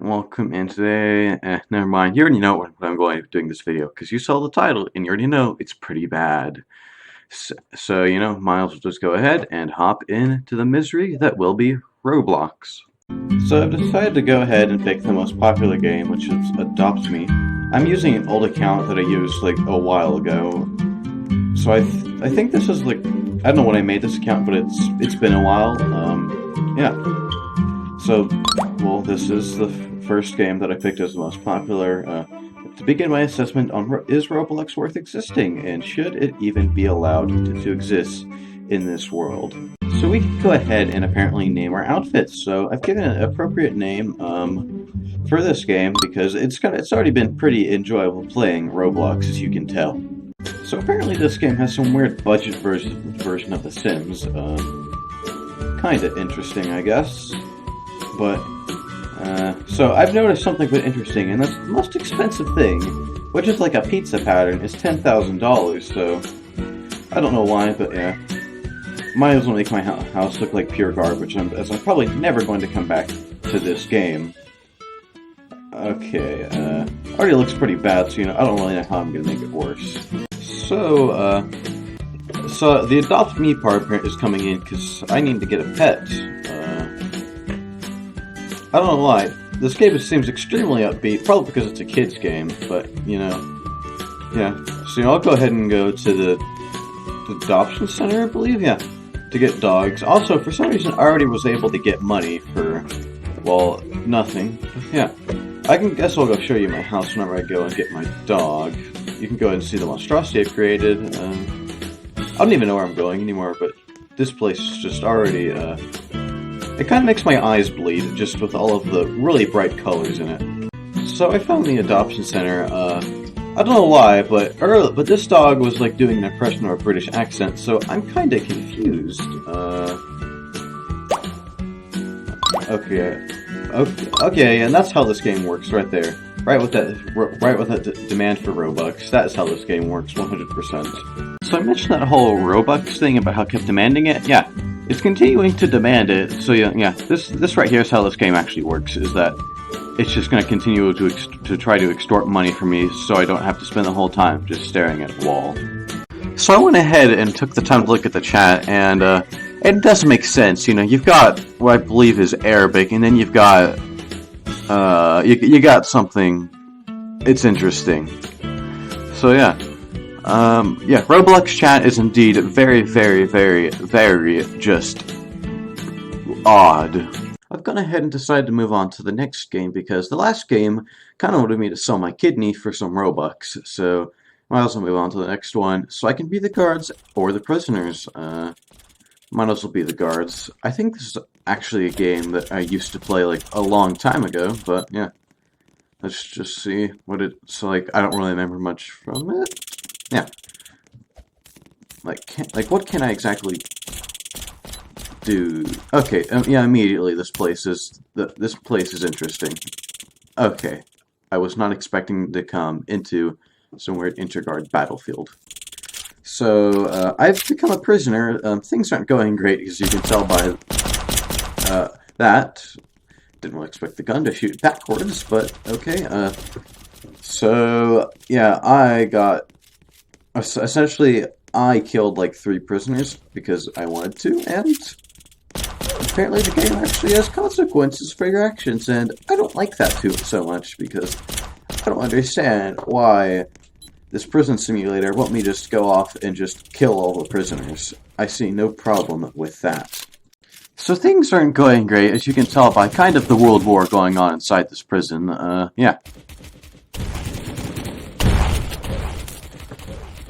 welcome, and today, never mind, you already know what I'm going to be doing this video, because you saw the title, and you already know it's pretty bad. So, might as well just go ahead and hop into the misery that will be Roblox. So I've decided to go ahead and pick the most popular game, which is Adopt Me. I'm using an old account that I used, like, a while ago. So I think this is, like, I don't know when I made this account, but it's been a while, yeah. So, well, this is the first game that I picked as the most popular. To begin my assessment on is Roblox worth existing, and should it even be allowed to exist in this world? So we can go ahead and apparently name our outfits. So I've given an appropriate name for this game because it's already been pretty enjoyable playing Roblox, as you can tell. So apparently this game has some weird budget version of The Sims. Kinda interesting, I guess. But, so I've noticed something quite interesting, and that's the most expensive thing, which is like a pizza pattern, is $10,000, so I don't know why, but yeah. Might as well make my house look like pure garbage, as I'm probably never going to come back to this game. Okay, already looks pretty bad, so I don't really know how I'm gonna make it worse. So the Adopt Me part is coming in because I need to get a pet. I don't know why. This game seems extremely upbeat, probably because it's a kid's game, but, yeah. So, I'll go ahead and go to the adoption center, I believe, yeah, to get dogs. Also, for some reason, I already was able to get money for, well, nothing. Yeah. I guess I'll go show you my house whenever I go and get my dog. You can go ahead and see the monstrosity I've created. I don't even know where I'm going anymore, but this place is just already, it kind of makes my eyes bleed, just with all of the really bright colors in it. So I found the adoption center, I don't know why, but this dog was like doing an impression of a British accent, so I'm kinda confused. Okay, and that's how this game works right there. Right with that demand for Robux. That is how this game works, 100%. So I mentioned that whole Robux thing about how it kept demanding it. Yeah, it's continuing to demand it. So yeah, this right here is how this game actually works. Is that it's just going to continue to try to extort money from me, so I don't have to spend the whole time just staring at a wall. So I went ahead and took the time to look at the chat, and it does make sense. You've got what I believe is Arabic, and then you've got you got something. It's interesting. So yeah. Yeah, Roblox chat is indeed very, very, very, very just odd. I've gone ahead and decided to move on to the next game because the last game kind of wanted me to sell my kidney for some Robux, so might as well move on to the next one so I can be the guards or the prisoners. Might as well be the guards. I think this is actually a game that I used to play like a long time ago, but yeah. Let's just see what it's like. I don't really remember much from it. Yeah. Like what can I exactly do? Okay, yeah, immediately this place is interesting. Okay. I was not expecting to come into some weird interguard battlefield. So, I've become a prisoner. Things aren't going great, as you can tell by that. Didn't really expect the gun to shoot backwards, but okay. So, yeah, I got... Essentially, I killed like 3 prisoners because I wanted to, and apparently the game actually has consequences for your actions, and I don't like that so much because I don't understand why this prison simulator won't me just go off and just kill all the prisoners. I see no problem with that. So things aren't going great, as you can tell by kind of the world war going on inside this prison. Yeah.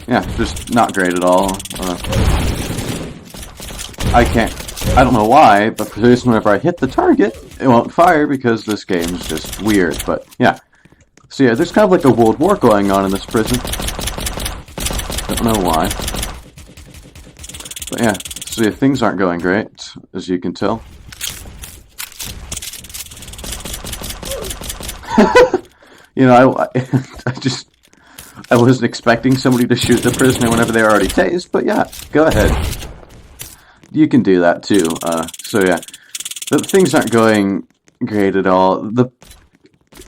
Yeah, just not great at all. I don't know why, but for this, whenever I hit the target, it won't fire because this game's just weird, but yeah. So yeah, there's kind of like a world war going on in this prison. Don't know why. But yeah, so yeah, things aren't going great, as you can tell. I wasn't expecting somebody to shoot the prisoner whenever they were already tased, but yeah, go ahead. You can do that too. So yeah, things aren't going great at all.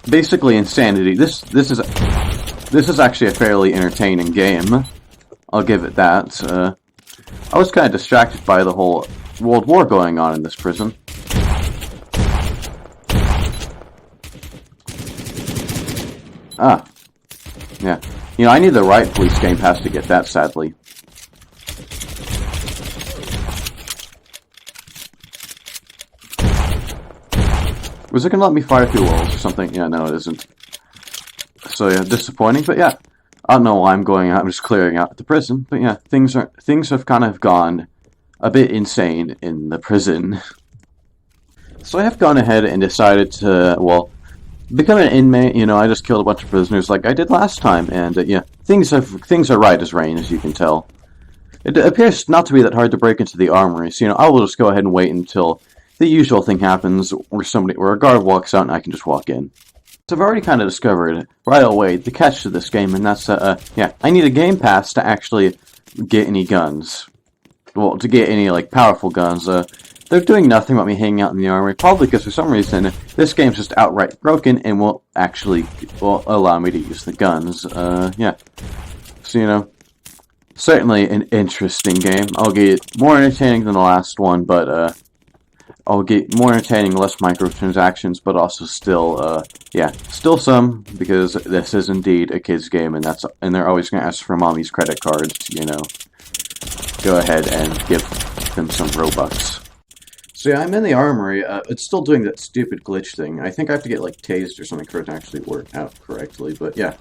basically insanity. This is actually a fairly entertaining game. I'll give it that. I was kind of distracted by the whole World War going on in this prison. Ah, yeah. You know, I need the right police game pass to get that, sadly. Was it gonna let me fire through walls or something? Yeah, no, it isn't. So yeah, disappointing, but yeah. I don't know why I'm going out, I'm just clearing out the prison, but yeah, things have kind of gone a bit insane in the prison. So I have gone ahead and decided to, well, become an inmate. You know, I just killed a bunch of prisoners like I did last time, and yeah, things are right as rain, as you can tell. It appears not to be that hard to break into the armory, so you know, I will just go ahead and wait until the usual thing happens, where a guard walks out and I can just walk in. So I've already kind of discovered right away the catch to this game, and that's yeah, I need a game pass to actually get any guns. Well, to get any like powerful guns. They're doing nothing about me hanging out in the armory, probably because for some reason this game's just outright broken and won't actually allow me to use the guns. Yeah. So, you know, certainly an interesting game. I'll get more entertaining than the last one, but I'll get more entertaining, less microtransactions, but also still, yeah, still some, because this is indeed a kid's game, and they're always going to ask for mommy's credit cards to, you know, go ahead and give them some Robux. So yeah, I'm in the armory. It's still doing that stupid glitch thing. I think I have to get like tased or something for it to actually work out correctly. But yeah,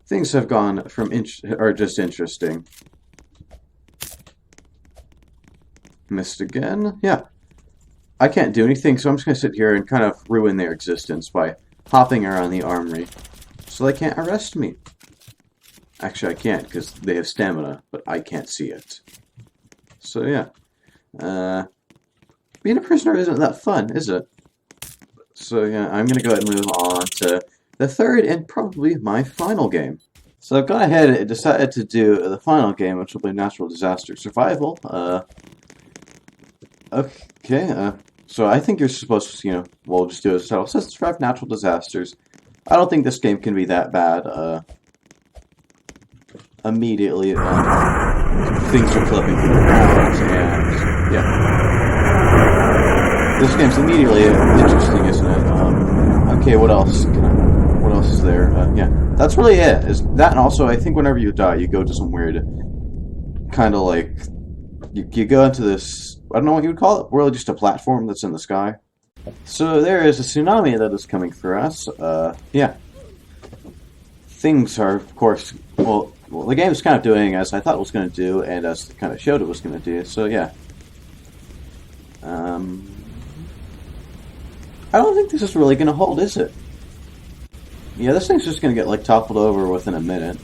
things have gone from are just interesting. Missed again. Yeah, I can't do anything, so I'm just gonna sit here and kind of ruin their existence by hopping around the armory, so they can't arrest me. Actually, I can't because they have stamina, but I can't see it. So yeah. Being a prisoner isn't that fun, is it? So yeah, I'm going to go ahead and move on to the third and probably my final game. So I've gone ahead and decided to do the final game, which will be Natural Disaster Survival. Okay, so I think you're supposed to, you know, we'll just do it. So it says survive natural disasters. I don't think this game can be that bad. Immediately, things are flipping through the ground, and yeah. This game's immediately interesting, isn't it? Okay, what else? What else is there? Yeah, that's really it. Is that, and also I think whenever you die, you go to some weird, kind of like, you go into this, I don't know what you would call it, really just a platform that's in the sky. So there is a tsunami that is coming through us. Yeah. Things are, of course, well, the game's kind of doing as I thought it was going to do, and as it kind of showed it was going to do. So yeah. I don't think this is really going to hold, is it? Yeah, this thing's just going to get, like, toppled over within a minute.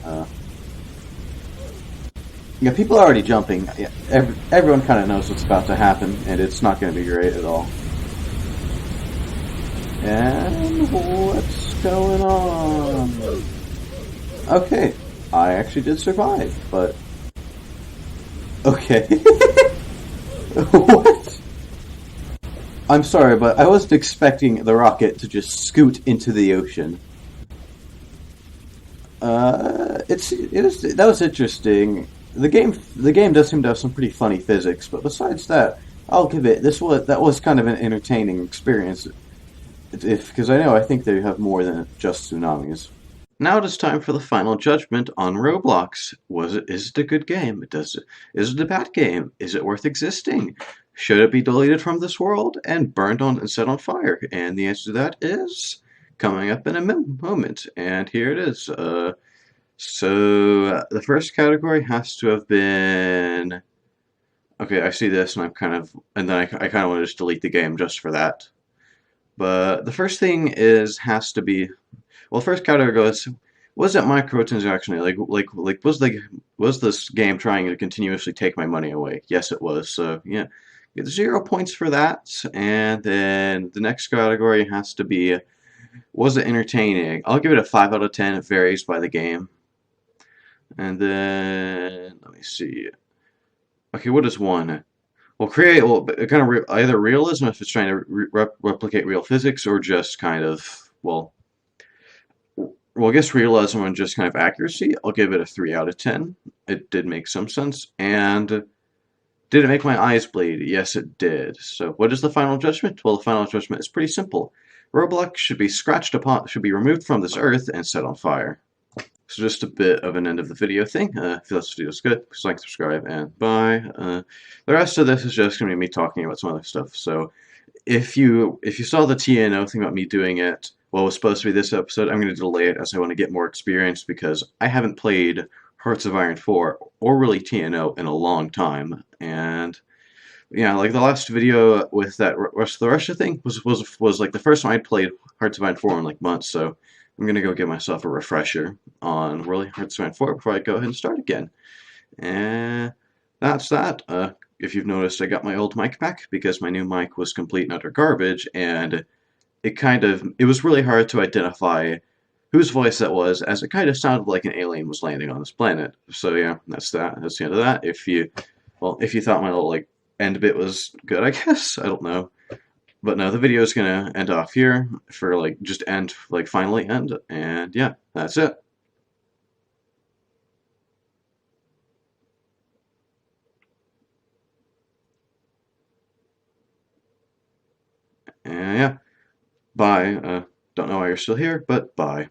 Yeah, people are already jumping. Yeah, everyone kind of knows what's about to happen, and it's not going to be great at all. And what's going on? Okay, I actually did survive, but... Okay. What? I'm sorry, but I wasn't expecting the rocket to just scoot into the ocean. That was interesting. The game does seem to have some pretty funny physics, but besides that, I'll give it that was kind of an entertaining experience. Because I think they have more than just tsunamis. Now it is time for the final judgment on Roblox. Is it a good game? Is it a bad game? Is it worth existing? Should it be deleted from this world and burned on and set on fire? And the answer to that is coming up in a moment. And here it is. So the first category has to have been. Okay, I see this, and and then I kind of want to just delete the game just for that. But the first thing has to be. Well, first category goes, was that microtransaction? Was this game trying to continuously take my money away? Yes, it was. So yeah, get 0 points for that. And then the next category has to be, was it entertaining? I'll give it a 5 out of 10. It varies by the game. And then let me see. Okay, what is one? Well, kind of either realism if it's trying to replicate real physics, or just kind of, well, well, I guess realism and just kind of accuracy, I'll give it a 3 out of 10. It did make some sense. And did it make my eyes bleed? Yes, it did. So, what is the final judgment? Well, the final judgment is pretty simple. Roblox should be scratched upon, should be removed from this earth and set on fire. So just a bit of an end of the video thing. If this video is good, please like, subscribe, and bye. The rest of this is just going to be me talking about some other stuff. So if you saw the TNO thing about me doing it, well, it was supposed to be this episode, I'm going to delay it as I want to get more experience because I haven't played Hearts of Iron 4 or really TNO in a long time. And yeah, like the last video with that the Russia thing was like the first time I'd played Hearts of Iron 4 in like months, so I'm gonna go give myself a refresher on really Hearts of Iron 4 before I go ahead and start again. And that's that. If you've noticed, I got my old mic back because my new mic was complete and utter garbage, and it was really hard to identify whose voice that was, as it kind of sounded like an alien was landing on this planet. So yeah, that's that. That's the end of that. If you thought my little like end bit was good, I guess. I don't know. But no, the video is gonna end off here for like just end like finally end, and yeah, that's it. And yeah, bye. Don't know why you're still here, but bye.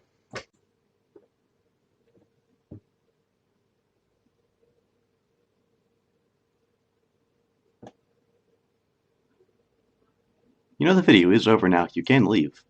You know the video is over now. You can leave.